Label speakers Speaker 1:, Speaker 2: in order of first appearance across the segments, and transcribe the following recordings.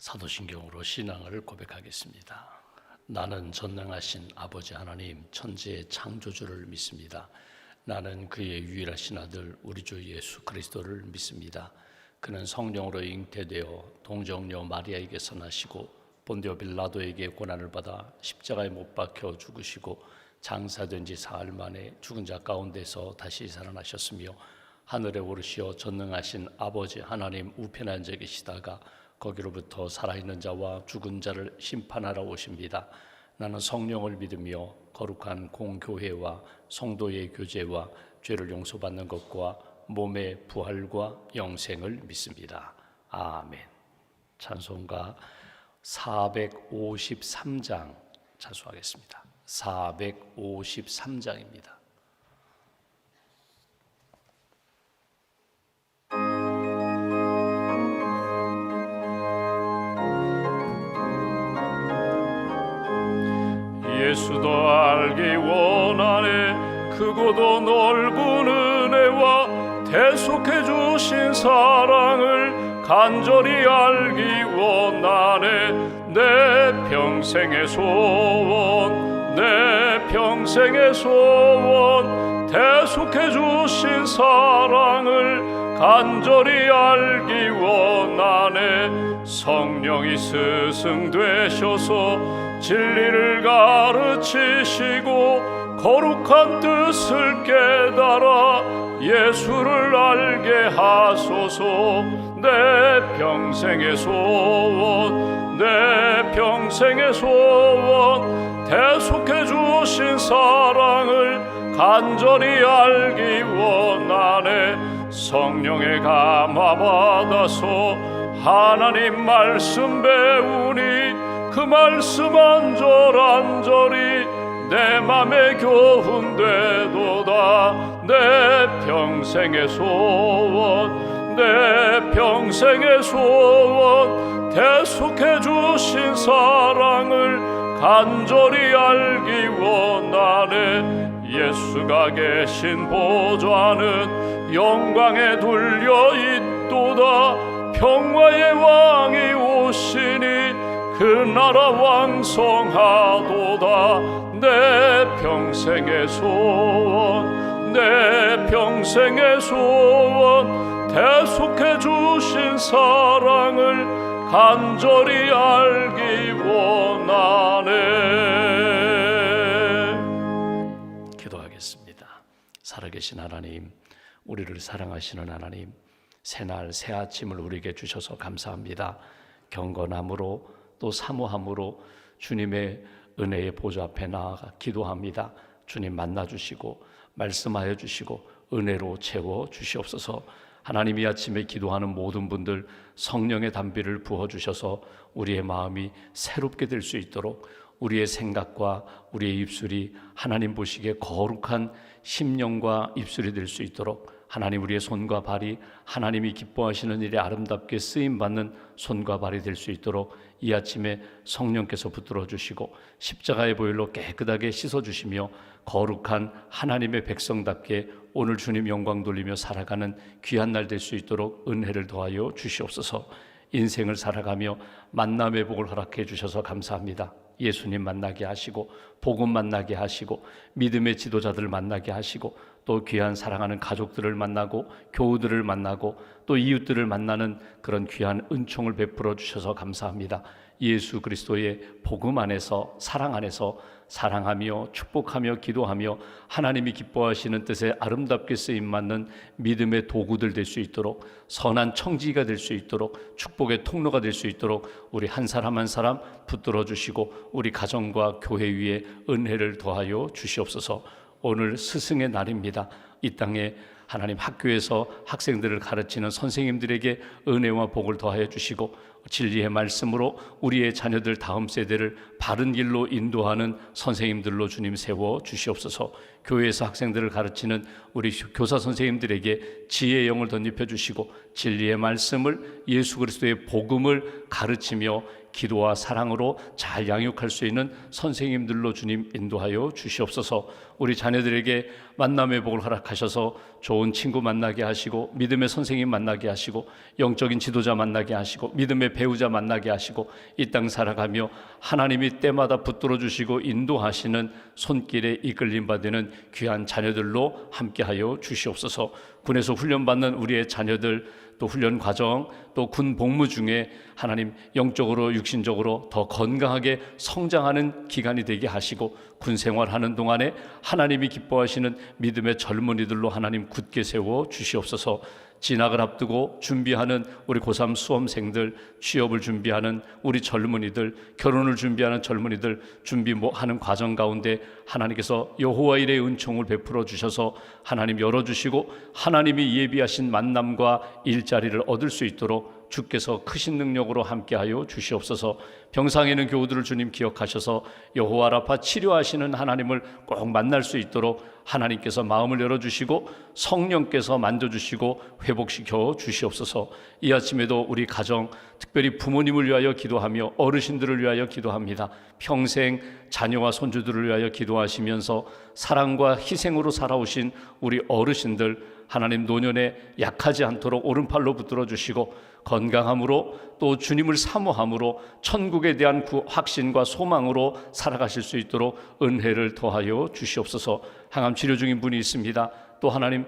Speaker 1: 사도신경으로 신앙을 고백하겠습니다. 나는 전능하신 아버지 하나님 천지의 창조주를 믿습니다. 나는 그의 유일하신 아들 우리 주 예수 그리스도를 믿습니다. 그는 성령으로 잉태되어 동정녀 마리아에게서 나시고 본디오 빌라도에게 고난을 받아 십자가에 못 박혀 죽으시고 장사된 지 사흘 만에 죽은 자 가운데서 다시 살아나셨으며 하늘에 오르시어 전능하신 아버지 하나님 우편에 앉아 계시다가 거기로부터 살아있는 자와 죽은 자를 심판하러 오십니다. 나는 성령을 믿으며 거룩한 공교회와 성도의 교제와 죄를 용서받는 것과 몸의 부활과 영생을 믿습니다. 아멘. 찬송가 453장 찬송하겠습니다. 453장입니다.
Speaker 2: 예수도 알기 원하네. 크고도 넓은 은혜와 대속해 주신 사랑을 간절히 알기 원하네. 내 평생의 소원, 내 평생의 소원, 대속해 주신 사랑을 간절히 알기 원하네. 성령이 스승 되셔서 진리를 가르치시고 거룩한 뜻을 깨달아 예수를 알게 하소서. 내 평생의 소원, 내 평생의 소원, 대속해 주신 사랑을 간절히 알기 원하네. 성령의 감화 받아서 하나님 말씀 배우니 그 말씀 안절안절이 내 맘에 교훈되도다. 내 평생의 소원, 내 평생의 소원, 대속해 주신 사랑을 간절히 알기 원하네. 예수가 계신 보좌는 영광에 둘려 있도다. 평화의 왕이 오시니 그 나라 왕성하도다. 내 평생의 소원, 내 평생의 소원, 대속해 주신 사랑을 간절히 알기 원하네.
Speaker 1: 기도하겠습니다. 살아계신 하나님, 우리를 사랑하시는 하나님, 새날 새 아침을 우리에게 주셔서 감사합니다. 경건함으로 또 사모함으로 주님의 은혜의 보좌 앞에 나아가 기도합니다. 주님 만나주시고 말씀하여 주시고 은혜로 채워 주시옵소서. 하나님, 이 아침에 기도하는 모든 분들 성령의 단비를 부어주셔서 우리의 마음이 새롭게 될 수 있도록 우리의 생각과 우리의 입술이 하나님 보시기에 거룩한 심령과 입술이 될 수 있도록 하나님, 우리의 손과 발이 하나님이 기뻐하시는 일에 아름답게 쓰임받는 손과 발이 될 수 있도록 이 아침에 성령께서 붙들어 주시고 십자가의 보혈로 깨끗하게 씻어주시며 거룩한 하나님의 백성답게 오늘 주님 영광 돌리며 살아가는 귀한 날 될 수 있도록 은혜를 더하여 주시옵소서. 인생을 살아가며 만남의 복을 허락해 주셔서 감사합니다. 예수님 만나게 하시고 복음 만나게 하시고 믿음의 지도자들 만나게 하시고 또 귀한 사랑하는 가족들을 만나고 교우들을 만나고 또 이웃들을 만나는 그런 귀한 은총을 베풀어 주셔서 감사합니다. 예수 그리스도의 복음 안에서 사랑 안에서 사랑하며 축복하며 기도하며 하나님이 기뻐하시는 뜻에 아름답게 쓰임받는 믿음의 도구들 될 수 있도록 선한 청지기가 될 수 있도록 축복의 통로가 될 수 있도록 우리 한 사람 한 사람 붙들어 주시고 우리 가정과 교회 위에 은혜를 더하여 주시옵소서. 오늘 스승의 날입니다. 이 땅에 하나님 학교에서 학생들을 가르치는 선생님들에게 은혜와 복을 더하여 주시고 진리의 말씀으로 우리의 자녀들 다음 세대를 바른 길로 인도하는 선생님들로 주님 세워 주시옵소서. 교회에서 학생들을 가르치는 우리 교사 선생님들에게 지혜의 영을 덧입혀 주시고 진리의 말씀을 예수 그리스도의 복음을 가르치며 기도와 사랑으로 잘 양육할 수 있는 선생님들로 주님 인도하여 주시옵소서. 우리 자녀들에게 만남의 복을 허락하셔서 좋은 친구 만나게 하시고 믿음의 선생님 만나게 하시고 영적인 지도자 만나게 하시고 믿음의 배우자 만나게 하시고 이 땅 살아가며 하나님이 때마다 붙들어 주시고 인도하시는 손길에 이끌림 받는 귀한 자녀들로 함께하여 주시옵소서. 군에서 훈련받는 우리의 자녀들, 또 훈련 과정, 또 군 복무 중에 하나님 영적으로 육신적으로 더 건강하게 성장하는 기간이 되게 하시고, 군 생활하는 동안에 하나님이 기뻐하시는 믿음의 젊은이들로 하나님 굳게 세워 주시옵소서. 진학을 앞두고 준비하는 우리 고3 수험생들, 취업을 준비하는 우리 젊은이들, 결혼을 준비하는 젊은이들 준비하는 과정 가운데 하나님께서 여호와 일의 은총을 베풀어 주셔서 하나님 열어주시고 하나님이 예비하신 만남과 일자리를 얻을 수 있도록 주께서 크신 능력으로 함께하여 주시옵소서. 병상에 있는 교우들을 주님 기억하셔서 여호와 라파 치료하시는 하나님을 꼭 만날 수 있도록 하나님께서 마음을 열어주시고 성령께서 만져주시고 회복시켜 주시옵소서. 이 아침에도 우리 가정, 특별히 부모님을 위하여 기도하며 어르신들을 위하여 기도합니다. 평생 자녀와 손주들을 위하여 기도하시면서 사랑과 희생으로 살아오신 우리 어르신들, 하나님 노년에 약하지 않도록 오른팔로 붙들어 주시고 건강함으로 또 주님을 사모함으로 천국에 대한 확신과 소망으로 살아가실 수 있도록 은혜를 더하여 주시옵소서. 항암 치료 중인 분이 있습니다. 또 하나님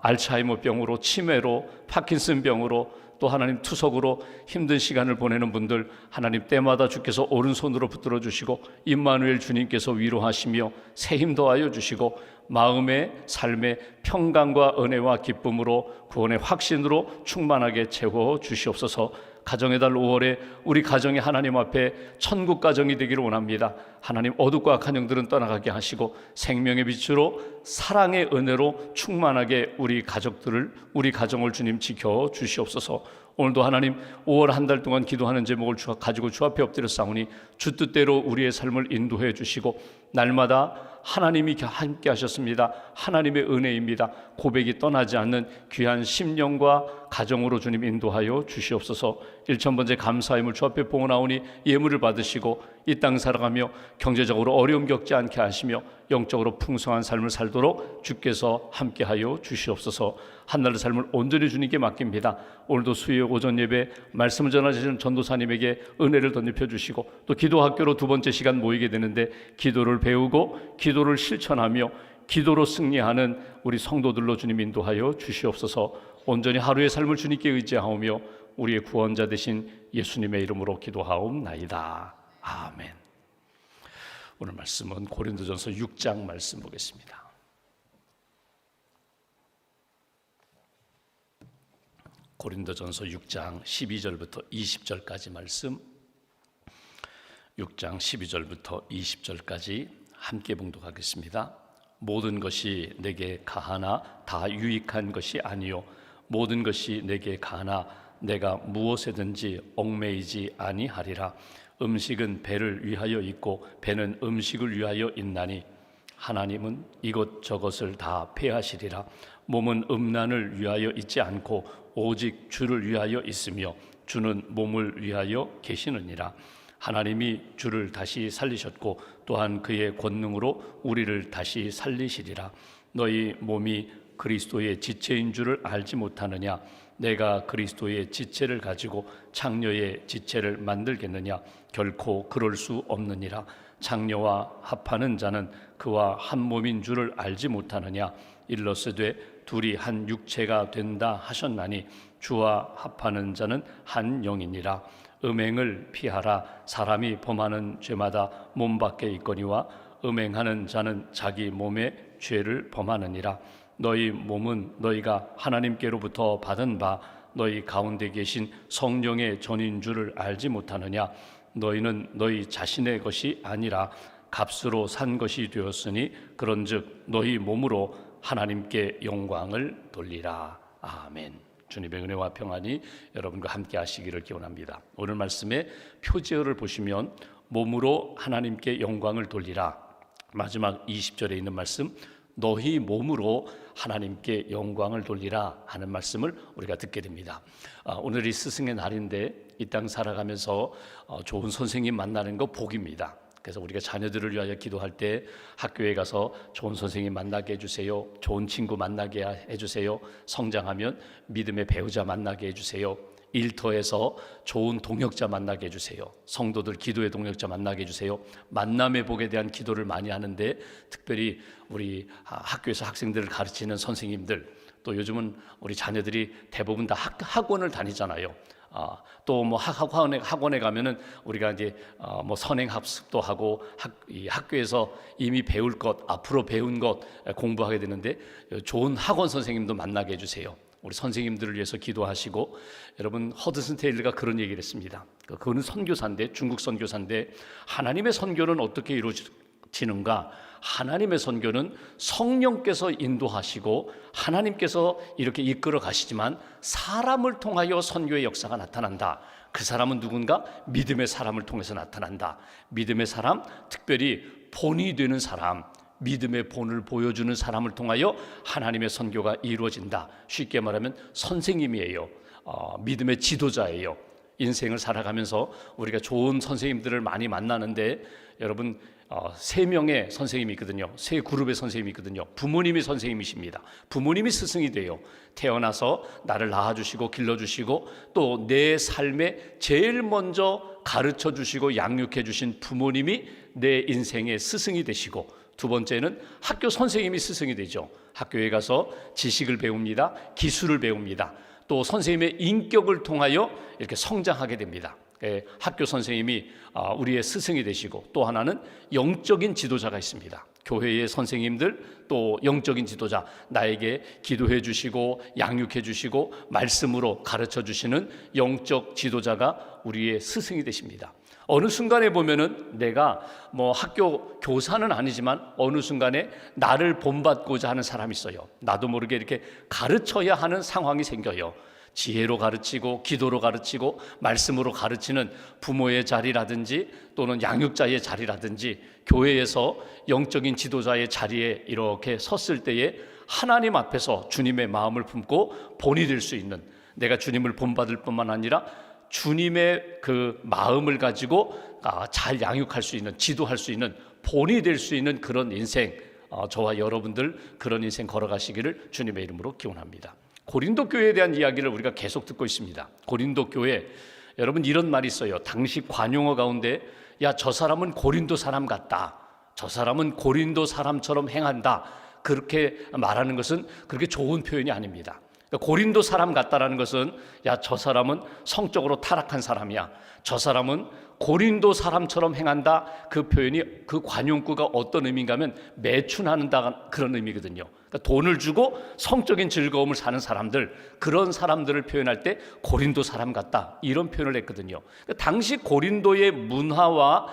Speaker 1: 알츠하이머 병으로, 치매로, 파킨슨 병으로, 또 하나님 투석으로 힘든 시간을 보내는 분들 하나님 때마다 주께서 오른손으로 붙들어 주시고 임마누엘 주님께서 위로하시며 새 힘 더하여 주시고 마음의 삶의 평강과 은혜와 기쁨으로 구원의 확신으로 충만하게 채워 주시옵소서. 가정의 달 5월에 우리 가정이 하나님 앞에 천국 가정이 되기를 원합니다. 하나님 어둡고 악한 영들은 떠나가게 하시고 생명의 빛으로 사랑의 은혜로 충만하게 우리 가족들을, 우리 가정을 주님 지켜 주시옵소서. 오늘도 하나님 5월 한 달 동안 기도하는 제목을 가지고 주 앞에 엎드려 싸우니 주 뜻대로 우리의 삶을 인도해 주시고 날마다 하나님이 함께 하셨습니다. 하나님의 은혜입니다. 고백이 떠나지 않는 귀한 심령과 가정으로 주님 인도하여 주시옵소서. 1000번째 감사임을 주 앞에 봉헌하오니 예물을 받으시고 이 땅 살아가며 경제적으로 어려움 겪지 않게 하시며 영적으로 풍성한 삶을 살도록 주께서 함께하여 주시옵소서. 한날의 삶을 온전히 주님께 맡깁니다. 오늘도 수요일 오전 예배 말씀을 전하시는 전도사님에게 은혜를 덧입혀 주시고 또 기도학교로 두 번째 시간 모이게 되는데 기도를 배우고 기도를 실천하며 기도로 승리하는 우리 성도들로 주님 인도하여 주시옵소서. 온전히 하루의 삶을 주님께 의지하오며 우리의 구원자 되신 예수님의 이름으로 기도하옵나이다. 아멘. 오늘 말씀은 고린도전서 6장 말씀 보겠습니다. 고린도전서 6장 12절부터 20절까지 말씀, 6장 12절부터 20절까지 함께 봉독하겠습니다. 모든 것이 내게 가하나 다 유익한 것이 아니요 모든 것이 내게 가하나 내가 무엇에든지 얽매이지 아니하리라. 음식은 배를 위하여 있고 배는 음식을 위하여 있나니 하나님은 이것저것을 다 폐하시리라. 몸은 음란을 위하여 있지 않고 오직 주를 위하여 있으며 주는 몸을 위하여 계시느니라. 하나님이 주를 다시 살리셨고 또한 그의 권능으로 우리를 다시 살리시리라. 너희 몸이 그리스도의 지체인 줄을 알지 못하느냐? 내가 그리스도의 지체를 가지고 창녀의 지체를 만들겠느냐? 결코 그럴 수 없느니라. 창녀와 합하는 자는 그와 한 몸인 줄을 알지 못하느냐? 일러스되 둘이 한 육체가 된다 하셨나니 주와 합하는 자는 한 영이니라. 음행을 피하라. 사람이 범하는 죄마다 몸 밖에 있거니와 음행하는 자는 자기 몸의 죄를 범하느니라. 너희 몸은 너희가 하나님께로부터 받은 바 너희 가운데 계신 성령의 전인 줄을 알지 못하느냐? 너희는 너희 자신의 것이 아니라 값으로 산 것이 되었으니 그런즉 너희 몸으로 하나님께 영광을 돌리라. 아멘. 주님의 은혜와 평안이 여러분과 함께 하시기를 기원합니다. 오늘 말씀의 표제어를 보시면 몸으로 하나님께 영광을 돌리라, 마지막 20절에 있는 말씀 너희 몸으로 하나님께 영광을 돌리라 하는 말씀을 우리가 듣게 됩니다. 오늘이 스승의 날인데 이 땅 살아가면서 좋은 선생님 만나는 거 복입니다. 그래서 우리가 자녀들을 위하여 기도할 때 학교에 가서 좋은 선생님 만나게 해주세요. 좋은 친구 만나게 해주세요. 성장하면 믿음의 배우자 만나게 해주세요. 일터에서 좋은 동역자 만나게 해주세요. 성도들 기도의 동역자 만나게 해주세요. 만남의 복에 대한 기도를 많이 하는데 특별히 우리 학교에서 학생들을 가르치는 선생님들, 또 요즘은 우리 자녀들이 대부분 다 학원을 다니잖아요. 또 뭐 학원에 가면은 우리가 이제 뭐 선행 학습도 하고 이 학교에서 이미 배울 것, 앞으로 배운 것 공부하게 되는데 좋은 학원 선생님도 만나게 해주세요. 우리 선생님들을 위해서 기도하시고, 여러분 허드슨 테일러가 그런 얘기를 했습니다. 그거는 선교사인데, 중국 선교사인데, 하나님의 선교는 어떻게 이루어지는가? 하나님의 선교는 성령께서 인도하시고 하나님께서 이렇게 이끌어 가시지만 사람을 통하여 선교의 역사가 나타난다. 그 사람은 누군가? 믿음의 사람을 통해서 나타난다. 믿음의 사람, 특별히 본이 되는 사람, 믿음의 본을 보여주는 사람을 통하여 하나님의 선교가 이루어진다. 쉽게 말하면 선생님이에요. 믿음의 지도자예요. 인생을 살아가면서 우리가 좋은 선생님들을 많이 만나는데, 여러분 3명의 선생님이 있거든요. 3그룹의 선생님이 있거든요. 부모님이 선생님이십니다. 부모님이 스승이 돼요. 태어나서 나를 낳아주시고 길러주시고 또 내 삶에 제일 먼저 가르쳐주시고 양육해주신 부모님이 내 인생의 스승이 되시고, 두 번째는 학교 선생님이 스승이 되죠. 학교에 가서 지식을 배웁니다. 기술을 배웁니다. 또 선생님의 인격을 통하여 이렇게 성장하게 됩니다. 학교 선생님이 우리의 스승이 되시고, 또 하나는 영적인 지도자가 있습니다. 교회의 선생님들, 또 영적인 지도자, 나에게 기도해 주시고 양육해 주시고 말씀으로 가르쳐 주시는 영적 지도자가 우리의 스승이 되십니다. 어느 순간에 보면은 내가 뭐 학교 교사는 아니지만 어느 순간에 나를 본받고자 하는 사람이 있어요. 나도 모르게 이렇게 가르쳐야 하는 상황이 생겨요. 지혜로 가르치고 기도로 가르치고 말씀으로 가르치는 부모의 자리라든지 또는 양육자의 자리라든지 교회에서 영적인 지도자의 자리에 이렇게 섰을 때에 하나님 앞에서 주님의 마음을 품고 본이 될 수 있는, 내가 주님을 본받을 뿐만 아니라 주님의 그 마음을 가지고 잘 양육할 수 있는, 지도할 수 있는, 본이 될 수 있는 그런 인생, 저와 여러분들 그런 인생 걸어가시기를 주님의 이름으로 기원합니다. 고린도 교회에 대한 이야기를 우리가 계속 듣고 있습니다. 고린도 교회, 여러분 이런 말이 있어요. 당시 관용어 가운데 야, 저 사람은 고린도 사람 같다, 저 사람은 고린도 사람처럼 행한다, 그렇게 말하는 것은 그렇게 좋은 표현이 아닙니다. 고린도 사람 같다라는 것은 야, 저 사람은 성적으로 타락한 사람이야, 저 사람은 고린도 사람처럼 행한다, 그 표현이, 그 관용구가 어떤 의미인가 하면 매춘하는다, 그런 의미거든요. 그러니까 돈을 주고 성적인 즐거움을 사는 사람들, 그런 사람들을 표현할 때 고린도 사람 같다, 이런 표현을 했거든요. 그러니까 당시 고린도의 문화와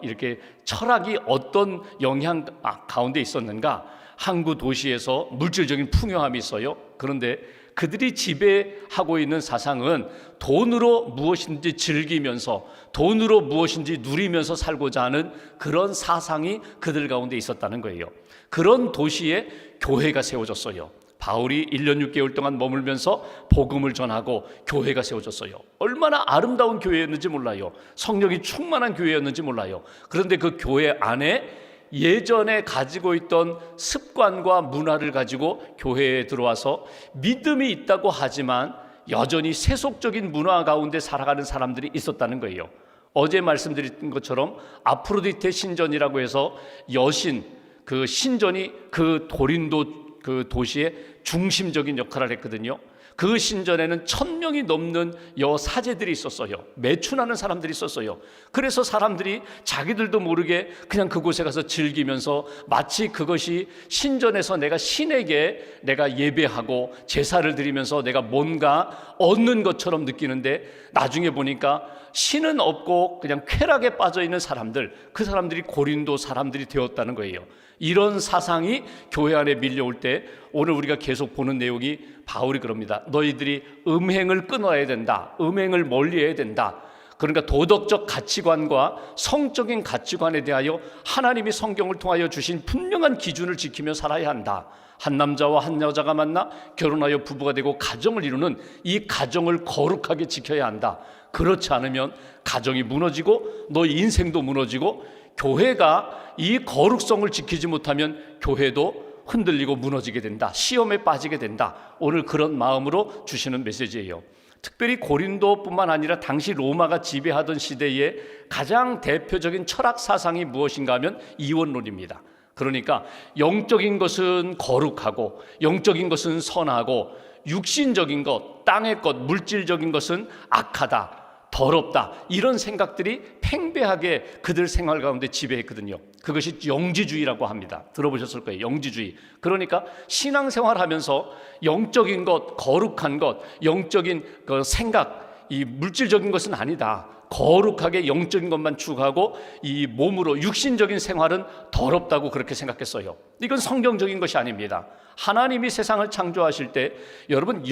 Speaker 1: 이렇게 철학이 어떤 영향 가운데 있었는가? 항구 도시에서 물질적인 풍요함이 있어요. 그런데 그들이 지배하고 있는 사상은 돈으로 무엇인지 즐기면서, 돈으로 무엇인지 누리면서 살고자 하는 그런 사상이 그들 가운데 있었다는 거예요. 그런 도시에 교회가 세워졌어요. 바울이 1년 6개월 동안 머물면서 복음을 전하고 교회가 세워졌어요. 얼마나 아름다운 교회였는지 몰라요. 성령이 충만한 교회였는지 몰라요. 그런데 그 교회 안에 예전에 가지고 있던 습관과 문화를 가지고 교회에 들어와서 믿음이 있다고 하지만 여전히 세속적인 문화 가운데 살아가는 사람들이 있었다는 거예요. 어제 말씀드린 것처럼 아프로디테 신전이라고 해서 여신, 그 신전이 그 고린도 그 도시의 중심적인 역할을 했거든요. 그 신전에는 1000명이 넘는 여사제들이 있었어요. 매춘하는 사람들이 있었어요. 그래서 사람들이 자기들도 모르게 그냥 그곳에 가서 즐기면서 마치 그것이 신전에서 내가 신에게 내가 예배하고 제사를 드리면서 내가 뭔가 얻는 것처럼 느끼는데, 나중에 보니까 신은 없고 그냥 쾌락에 빠져있는 사람들, 그 사람들이 고린도 사람들이 되었다는 거예요. 이런 사상이 교회 안에 밀려올 때 오늘 우리가 계속 보는 내용이 바울이 그럽니다. 너희들이 음행을 끊어야 된다, 음행을 멀리해야 된다. 그러니까 도덕적 가치관과 성적인 가치관에 대하여 하나님이 성경을 통하여 주신 분명한 기준을 지키며 살아야 한다. 한 남자와 한 여자가 만나 결혼하여 부부가 되고 가정을 이루는 이 가정을 거룩하게 지켜야 한다. 그렇지 않으면 가정이 무너지고 너희 인생도 무너지고, 교회가 이 거룩성을 지키지 못하면 교회도 흔들리고 무너지게 된다, 시험에 빠지게 된다. 오늘 그런 마음으로 주시는 메시지예요. 특별히 고린도뿐만 아니라 당시 로마가 지배하던 시대에 가장 대표적인 철학 사상이 무엇인가 하면 이원론입니다. 그러니까 영적인 것은 거룩하고 영적인 것은 선하고 육신적인 것, 땅의 것, 물질적인 것은 악하다, 더럽다, 이런 생각들이 팽배하게 그들 생활 가운데 지배했거든요. 그것이 영지주의라고 합니다. 들어보셨을 거예요. 영지주의. 그러니까 신앙생활 하면서 영적인 것, 거룩한 것, 영적인 그 생각, 이 물질적인 것은 아니다. 거룩하게 영적인 것만 추구하고 이 몸으로 육신적인 생활은 더럽다고 그렇게 생각했어요. 이건 성경적인 것이 아닙니다. 하나님이 세상을 창조하실 때 여러분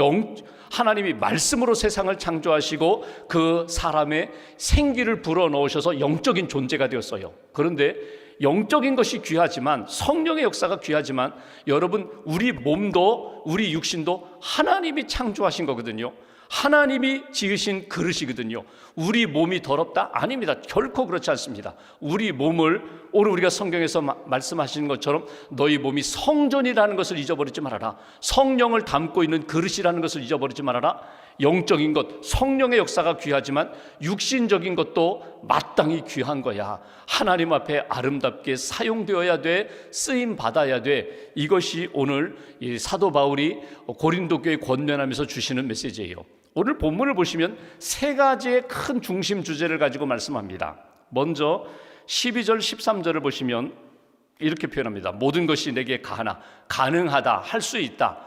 Speaker 1: 하나님이 말씀으로 세상을 창조하시고 그 사람의 생기를 불어넣으셔서 영적인 존재가 되었어요. 그런데 영적인 것이 귀하지만, 성령의 역사가 귀하지만, 여러분 우리 몸도 우리 육신도 하나님이 창조하신 거거든요. 하나님이 지으신 그릇이거든요. 우리 몸이 더럽다? 아닙니다. 결코 그렇지 않습니다. 우리 몸을 오늘 우리가 성경에서 말씀하시는 것처럼 너희 몸이 성전이라는 것을 잊어버리지 말아라. 성령을 담고 있는 그릇이라는 것을 잊어버리지 말아라. 영적인 것, 성령의 역사가 귀하지만 육신적인 것도 마땅히 귀한 거야. 하나님 앞에 아름답게 사용되어야 돼. 쓰임 받아야 돼. 이것이 오늘 이 사도 바울이 고린도 교회에 권면하면서 주시는 메시지예요. 오늘 본문을 보시면 세 가지의 큰 중심 주제를 가지고 말씀합니다. 먼저 12절 13절을 보시면 이렇게 표현합니다. 모든 것이 내게 가능하다, 할 수 있다.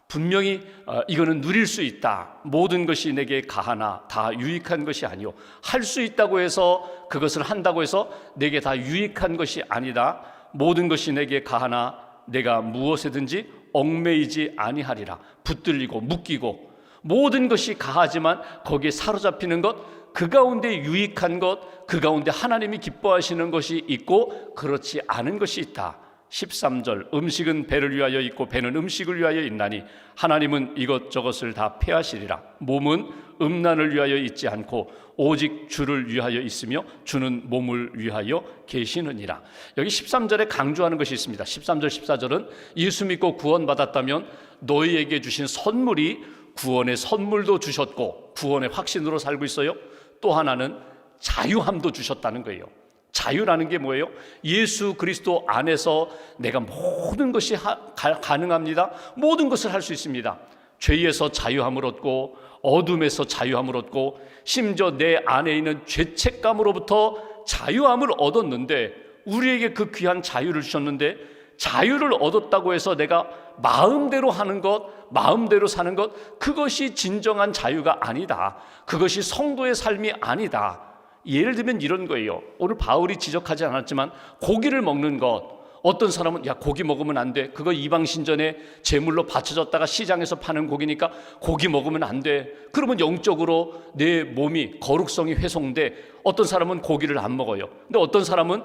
Speaker 1: 분명히 이거는 누릴 수 있다. 모든 것이 내게 가하나 다 유익한 것이 아니요. 할 수 있다고 해서 그것을 한다고 해서 내게 다 유익한 것이 아니다. 모든 것이 내게 가하나 내가 무엇에든지 얽매이지 아니하리라. 붙들리고 묶이고 모든 것이 가하지만 거기에 사로잡히는 것, 그 가운데 유익한 것, 그 가운데 하나님이 기뻐하시는 것이 있고 그렇지 않은 것이 있다. 13절 음식은 배를 위하여 있고 배는 음식을 위하여 있나니 하나님은 이것저것을 다 폐하시리라. 몸은 음란을 위하여 있지 않고 오직 주를 위하여 있으며 주는 몸을 위하여 계시느니라. 여기 13절에 강조하는 것이 있습니다. 13절 14절은 예수 믿고 구원받았다면 너희에게 주신 선물이 구원의 선물도 주셨고 구원의 확신으로 살고 있어요. 또 하나는 자유함도 주셨다는 거예요. 자유라는 게 뭐예요? 예수 그리스도 안에서 내가 모든 것이 가능합니다. 모든 것을 할 수 있습니다. 죄에서 자유함을 얻고 어둠에서 자유함을 얻고 심지어 내 안에 있는 죄책감으로부터 자유함을 얻었는데, 우리에게 그 귀한 자유를 주셨는데 자유를 얻었다고 해서 내가 마음대로 하는 것, 마음대로 사는 것, 그것이 진정한 자유가 아니다. 그것이 성도의 삶이 아니다. 예를 들면 이런 거예요. 오늘 바울이 지적하지 않았지만 고기를 먹는 것, 어떤 사람은 야 고기 먹으면 안 돼. 그거 이방신전에 제물로 바쳐졌다가 시장에서 파는 고기니까 고기 먹으면 안 돼. 그러면 영적으로 내 몸이 거룩성이 훼손돼. 어떤 사람은 고기를 안 먹어요. 근데 어떤 사람은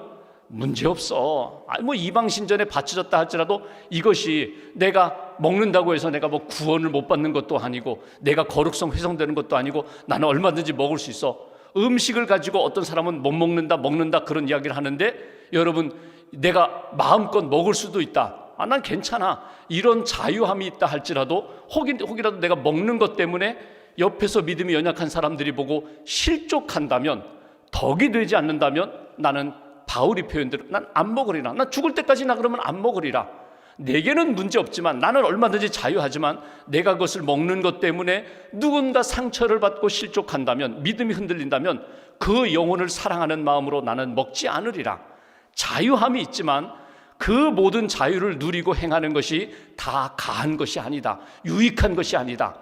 Speaker 1: 문제없어. 뭐 이방신전에 바쳐졌다 할지라도 이것이 내가 먹는다고 해서 내가 뭐 구원을 못 받는 것도 아니고 내가 거룩성 훼손되는 것도 아니고 나는 얼마든지 먹을 수 있어. 음식을 가지고 어떤 사람은 못 먹는다 그런 이야기를 하는데, 여러분 내가 마음껏 먹을 수도 있다. 난 괜찮아. 이런 자유함이 있다 할지라도 혹이라도 내가 먹는 것 때문에 옆에서 믿음이 연약한 사람들이 보고 실족한다면, 덕이 되지 않는다면 나는 바울이 표현대로 난 안 먹으리라. 난 죽을 때까지 나 그러면 안 먹으리라. 내게는 문제 없지만, 나는 얼마든지 자유하지만 내가 그것을 먹는 것 때문에 누군가 상처를 받고 실족한다면, 믿음이 흔들린다면 그 영혼을 사랑하는 마음으로 나는 먹지 않으리라. 자유함이 있지만 그 모든 자유를 누리고 행하는 것이 다 가한 것이 아니다. 유익한 것이 아니다.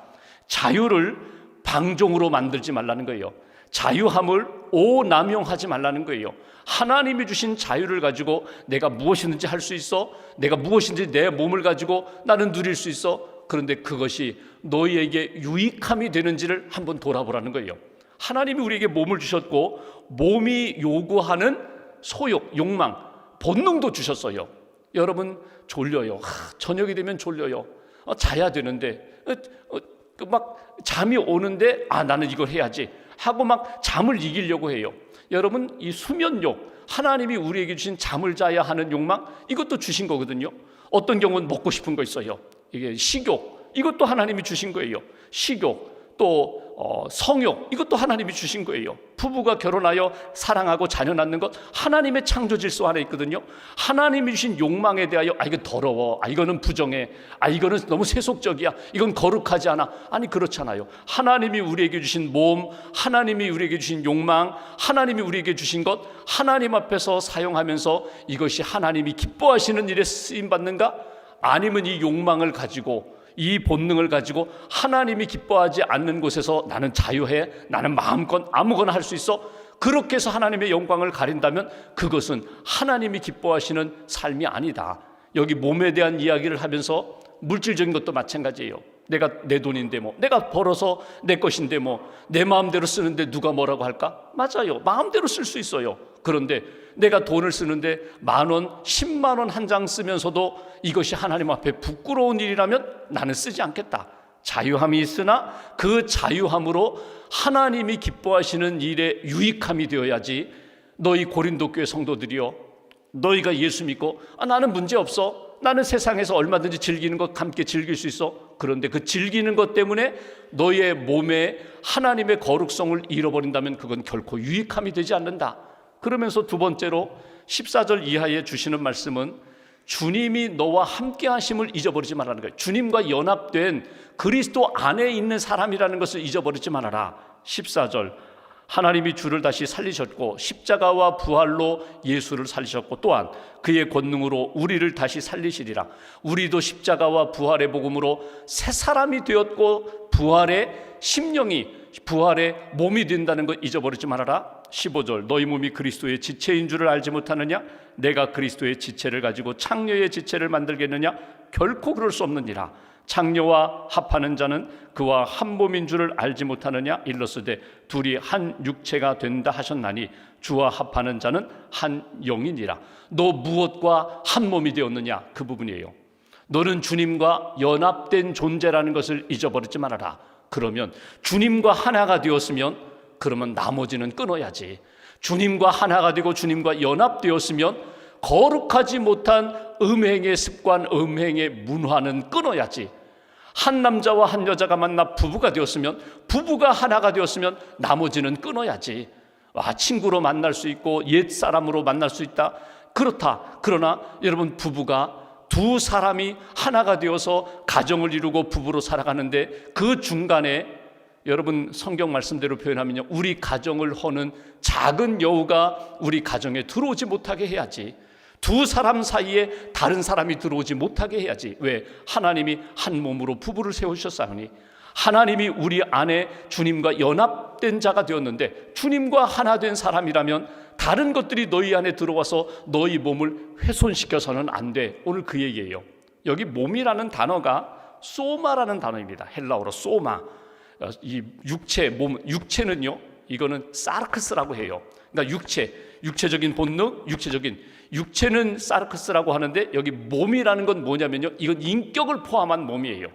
Speaker 1: 자유를 방종으로 만들지 말라는 거예요. 자유함을 오남용하지 말라는 거예요. 하나님이 주신 자유를 가지고 내가 무엇이든지 할 수 있어. 내가 무엇이든지 내 몸을 가지고 나는 누릴 수 있어. 그런데 그것이 너희에게 유익함이 되는지를 한번 돌아보라는 거예요. 하나님이 우리에게 몸을 주셨고 몸이 요구하는 소욕, 욕망, 본능도 주셨어요. 여러분 졸려요. 저녁이 되면 졸려요. 자야 되는데 막 잠이 오는데 나는 이걸 해야지 하고 막 잠을 이기려고 해요. 여러분 이 수면욕, 하나님이 우리에게 주신 잠을 자야 하는 욕망, 이것도 주신 거거든요. 어떤 경우는 먹고 싶은 거 있어요. 이게 식욕, 이것도 하나님이 주신 거예요. 식욕, 또 성욕, 이것도 하나님이 주신 거예요. 부부가 결혼하여 사랑하고 자녀 낳는 것 하나님의 창조 질서 안에 있거든요. 하나님이 주신 욕망에 대하여 이거 더러워, 이거는 부정해, 이거는 너무 세속적이야, 이건 거룩하지 않아. 아니 그렇잖아요. 하나님이 우리에게 주신 몸, 하나님이 우리에게 주신 욕망, 하나님이 우리에게 주신 것 하나님 앞에서 사용하면서 이것이 하나님이 기뻐하시는 일에 쓰임받는가? 아니면 이 욕망을 가지고 이 본능을 가지고 하나님이 기뻐하지 않는 곳에서 나는 자유해, 나는 마음껏 아무거나 할 수 있어, 그렇게 해서 하나님의 영광을 가린다면 그것은 하나님이 기뻐하시는 삶이 아니다. 여기 몸에 대한 이야기를 하면서 물질적인 것도 마찬가지예요. 내가 내 돈인데 내가 벌어서 내 것인데 내 마음대로 쓰는데 누가 뭐라고 할까? 맞아요, 마음대로 쓸 수 있어요. 그런데 내가 돈을 쓰는데 10,000원, 100,000원 한 장 쓰면서도 이것이 하나님 앞에 부끄러운 일이라면 나는 쓰지 않겠다. 자유함이 있으나 그 자유함으로 하나님이 기뻐하시는 일에 유익함이 되어야지. 너희 고린도 교회 성도들이여, 너희가 예수 믿고 나는 문제없어, 나는 세상에서 얼마든지 즐기는 것 함께 즐길 수 있어. 그런데 그 즐기는 것 때문에 너희의 몸에 하나님의 거룩성을 잃어버린다면 그건 결코 유익함이 되지 않는다. 그러면서 두 번째로 14절 이하에 주시는 말씀은 주님이 너와 함께 하심을 잊어버리지 말라는 거예요. 주님과 연합된 그리스도 안에 있는 사람이라는 것을 잊어버리지 말아라. 14절, 하나님이 주를 다시 살리셨고 십자가와 부활로 예수를 살리셨고 또한 그의 권능으로 우리를 다시 살리시리라. 우리도 십자가와 부활의 복음으로 새 사람이 되었고 부활의 심령이, 부활의 몸이 된다는 것 잊어버리지 말아라. 15절, 너희 몸이 그리스도의 지체인 줄을 알지 못하느냐? 내가 그리스도의 지체를 가지고 창녀의 지체를 만들겠느냐? 결코 그럴 수 없느니라. 창녀와 합하는 자는 그와 한 몸인 줄을 알지 못하느냐? 일러스되 둘이 한 육체가 된다 하셨나니 주와 합하는 자는 한 영이니라. 너 무엇과 한 몸이 되었느냐? 그 부분이에요. 너는 주님과 연합된 존재라는 것을 잊어버리지 말아라. 그러면 주님과 하나가 되었으면 그러면 나머지는 끊어야지. 주님과 하나가 되고 주님과 연합되었으면 거룩하지 못한 음행의 습관, 음행의 문화는 끊어야지. 한 남자와 한 여자가 만나 부부가 되었으면, 부부가 하나가 되었으면 나머지는 끊어야지. 친구로 만날 수 있고 옛 사람으로 만날 수 있다, 그렇다. 그러나 여러분, 부부가 두 사람이 하나가 되어서 가정을 이루고 부부로 살아가는데 그 중간에 여러분 성경 말씀대로 표현하면요, 우리 가정을 허는 작은 여우가 우리 가정에 들어오지 못하게 해야지. 두 사람 사이에 다른 사람이 들어오지 못하게 해야지. 왜? 하나님이 한 몸으로 부부를 세우셨사오니, 하나님이 우리 안에 주님과 연합된 자가 되었는데, 주님과 하나 된 사람이라면 다른 것들이 너희 안에 들어와서 너희 몸을 훼손시켜서는 안 돼. 오늘 그 얘기예요. 여기 몸이라는 단어가 소마라는 단어입니다. 헬라어로 소마. 이 육체, 몸, 육체는요, 이거는 사르크스라고 해요. 그러니까 육체적인 본능, 육체는 사르크스라고 하는데, 여기 몸이라는 건 뭐냐면요, 이건 인격을 포함한 몸이에요.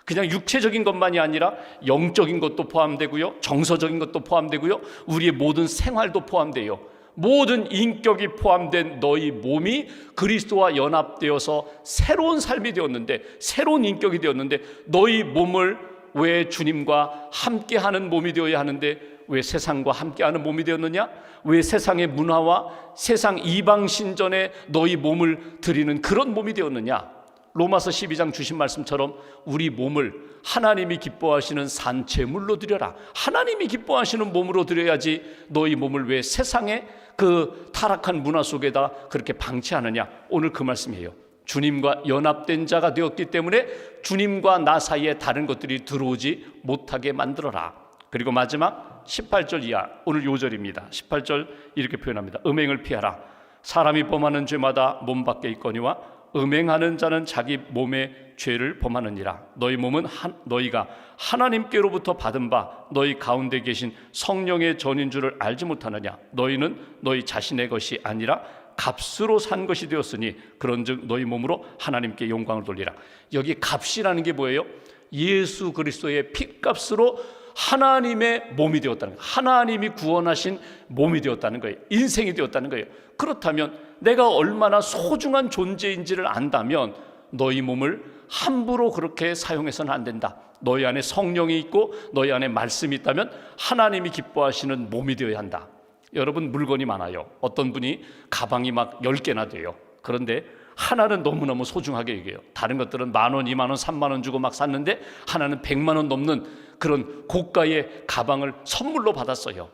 Speaker 1: 그냥 육체적인 것만이 아니라 영적인 것도 포함되고요, 정서적인 것도 포함되고요, 우리의 모든 생활도 포함돼요. 모든 인격이 포함된 너희 몸이 그리스도와 연합되어서 새로운 삶이 되었는데, 새로운 인격이 되었는데, 너희 몸을 왜 주님과 함께하는 몸이 되어야 하는데 왜 세상과 함께하는 몸이 되었느냐? 왜 세상의 문화와 세상 이방 신전에 너희 몸을 드리는 그런 몸이 되었느냐? 로마서 12장 주신 말씀처럼 우리 몸을 하나님이 기뻐하시는 산제물로 드려라. 하나님이 기뻐하시는 몸으로 드려야지. 너희 몸을 왜 세상의 그 타락한 문화 속에다 그렇게 방치하느냐? 오늘 그 말씀이에요. 주님과 연합된 자가 되었기 때문에 주님과 나 사이에 다른 것들이 들어오지 못하게 만들어라. 그리고 마지막 18절 이하, 오늘 요절입니다. 18절 이렇게 표현합니다. 음행을 피하라. 사람이 범하는 죄마다 몸 밖에 있거니와 음행하는 자는 자기 몸의 죄를 범하느니라. 너희 몸은 너희가 하나님께로부터 받은 바 너희 가운데 계신 성령의 전인 줄을 알지 못하느냐? 너희는 너희 자신의 것이 아니라 값으로 산 것이 되었으니 그런즉 너희 몸으로 하나님께 영광을 돌리라. 여기 값이라는 게 뭐예요? 예수 그리스도의 피값으로 하나님의 몸이 되었다는 거예요. 하나님이 구원하신 몸이 되었다는 거예요. 인생이 되었다는 거예요. 그렇다면 내가 얼마나 소중한 존재인지를 안다면 너희 몸을 함부로 그렇게 사용해서는 안 된다. 너희 안에 성령이 있고 너희 안에 말씀이 있다면 하나님이 기뻐하시는 몸이 되어야 한다. 여러분, 물건이 많아요. 어떤 분이 가방이 막 10개나 돼요. 그런데 하나는 너무너무 소중하게 여겨요. 다른 것들은 10,000원, 20,000원, 30,000원 주고 막 샀는데 하나는 100만 원 넘는 그런 고가의 가방을 선물로 받았어요.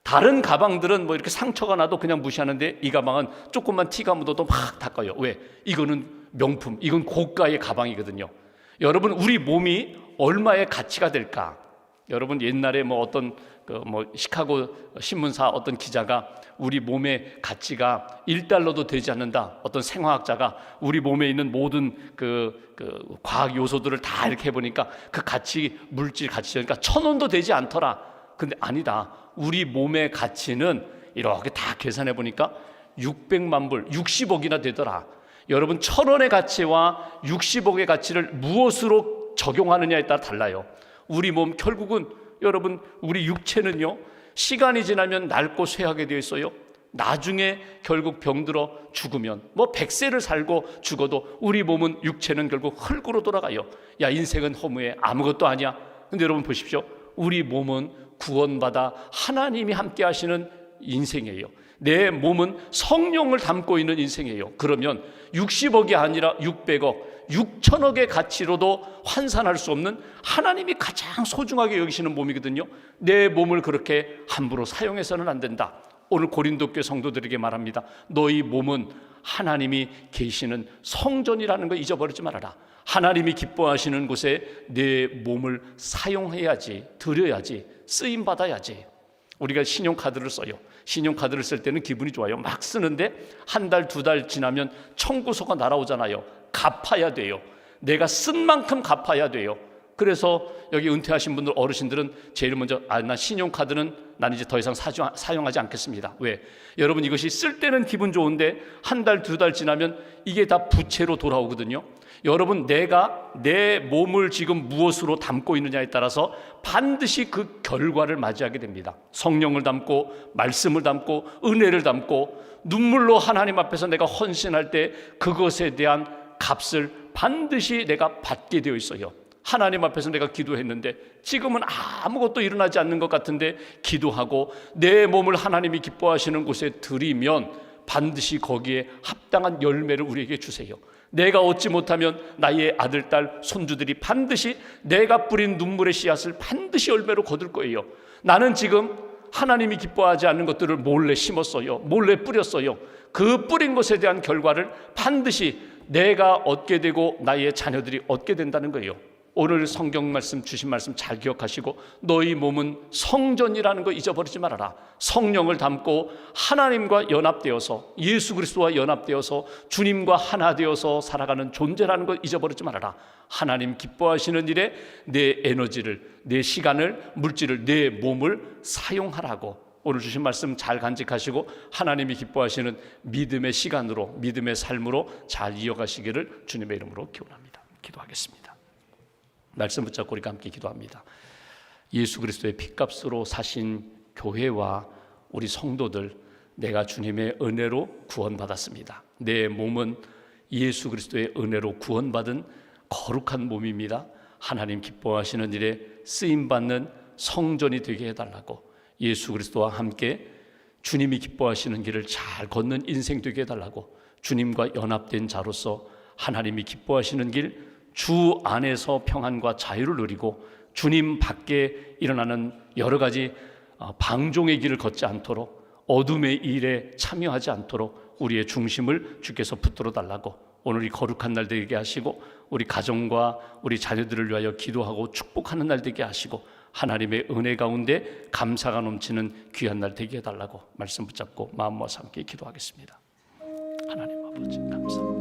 Speaker 1: 다른 가방들은 뭐 이렇게 상처가 나도 그냥 무시하는데 이 가방은 조금만 티가 묻어도 막 닦아요. 왜? 이거는 명품, 이건 고가의 가방이거든요. 여러분, 우리 몸이 얼마의 가치가 될까? 여러분, 옛날에 뭐 어떤 시카고 신문사 어떤 기자가 우리 몸의 가치가 $1도 되지 않는다. 어떤 생화학자가 우리 몸에 있는 모든 그 과학 요소들을 다 이렇게 해보니까 그 가치, 물질 가치니까 1,000원도 되지 않더라. 근데 아니다. 우리 몸의 가치는 이렇게 다 계산해 보니까 600만 불, 60억이나 되더라. 여러분, 1,000원의 가치와 60억의 가치를 무엇으로 적용하느냐에 따라 달라요. 우리 몸, 결국은 여러분, 우리 육체는요, 시간이 지나면 낡고 쇠하게 되어 있어요. 나중에 결국 병들어 죽으면 100세를 살고 죽어도 우리 몸은, 육체는 결국 흙으로 돌아가요. 야, 인생은 허무해, 아무것도 아니야. 근데 여러분 보십시오. 우리 몸은 구원받아 하나님이 함께 하시는 인생이에요. 내 몸은 성령을 담고 있는 인생이에요. 그러면 60억이 아니라 600억, 6천억의 가치로도 환산할 수 없는 하나님이 가장 소중하게 여기시는 몸이거든요. 내 몸을 그렇게 함부로 사용해서는 안 된다. 오늘 고린도 교회 성도들에게 말합니다. 너희 몸은 하나님이 계시는 성전이라는 거 잊어버리지 말아라. 하나님이 기뻐하시는 곳에 내 몸을 사용해야지, 드려야지, 쓰임받아야지. 우리가 신용카드를 써요. 신용카드를 쓸 때는 기분이 좋아요. 막 쓰는데 한 달, 2달 지나면 청구서가 날아오잖아요. 갚아야 돼요. 내가 쓴 만큼 갚아야 돼요. 그래서 여기 은퇴하신 분들, 어르신들은 제일 먼저 나 신용카드는 난 이제 더 이상 사용하지 않겠습니다. 왜? 여러분, 이것이 쓸 때는 기분 좋은데 한 달, 2달 지나면 이게 다 부채로 돌아오거든요. 여러분, 내가 내 몸을 지금 무엇으로 담고 있느냐에 따라서 반드시 그 결과를 맞이하게 됩니다. 성령을 담고, 말씀을 담고, 은혜를 담고, 눈물로 하나님 앞에서 내가 헌신할 때 그것에 대한 값을 반드시 내가 받게 되어 있어요. 하나님 앞에서 내가 기도했는데 지금은 아무것도 일어나지 않는 것 같은데 기도하고 내 몸을 하나님이 기뻐하시는 곳에 드리면 반드시 거기에 합당한 열매를 우리에게 주세요. 내가 얻지 못하면 나의 아들, 딸, 손주들이 반드시 내가 뿌린 눈물의 씨앗을 반드시 열매로 거둘 거예요. 나는 지금 하나님이 기뻐하지 않는 것들을 몰래 심었어요. 몰래 뿌렸어요. 그 뿌린 것에 대한 결과를 반드시 내가 얻게 되고 나의 자녀들이 얻게 된다는 거예요. 오늘 성경 말씀, 주신 말씀 잘 기억하시고 너희 몸은 성전이라는 거 잊어버리지 말아라. 성령을 담고 하나님과 연합되어서, 예수 그리스도와 연합되어서 주님과 하나 되어서 살아가는 존재라는 거 잊어버리지 말아라. 하나님 기뻐하시는 일에 내 에너지를, 내 시간을, 물질을, 내 몸을 사용하라고. 오늘 주신 말씀 잘 간직하시고 하나님이 기뻐하시는 믿음의 시간으로, 믿음의 삶으로 잘 이어가시기를 주님의 이름으로 기원합니다. 기도하겠습니다. 말씀 붙잡고 우리가 함께 기도합니다. 예수 그리스도의 피값으로 사신 교회와 우리 성도들, 내가 주님의 은혜로 구원받았습니다. 내 몸은 예수 그리스도의 은혜로 구원받은 거룩한 몸입니다. 하나님 기뻐하시는 일에 쓰임받는 성전이 되게 해달라고, 예수 그리스도와 함께 주님이 기뻐하시는 길을 잘 걷는 인생 되게 해달라고, 주님과 연합된 자로서 하나님이 기뻐하시는 길, 주 안에서 평안과 자유를 누리고 주님 밖에 일어나는 여러 가지 방종의 길을 걷지 않도록, 어둠의 일에 참여하지 않도록 우리의 중심을 주께서 붙들어 달라고, 오늘 이 거룩한 날 되게 하시고 우리 가정과 우리 자녀들을 위하여 기도하고 축복하는 날 되게 하시고 하나님의 은혜 가운데 감사가 넘치는 귀한 날 되게 해달라고 말씀 붙잡고 마음 모아서 함께 기도하겠습니다. 하나님 아버지 감사합니다.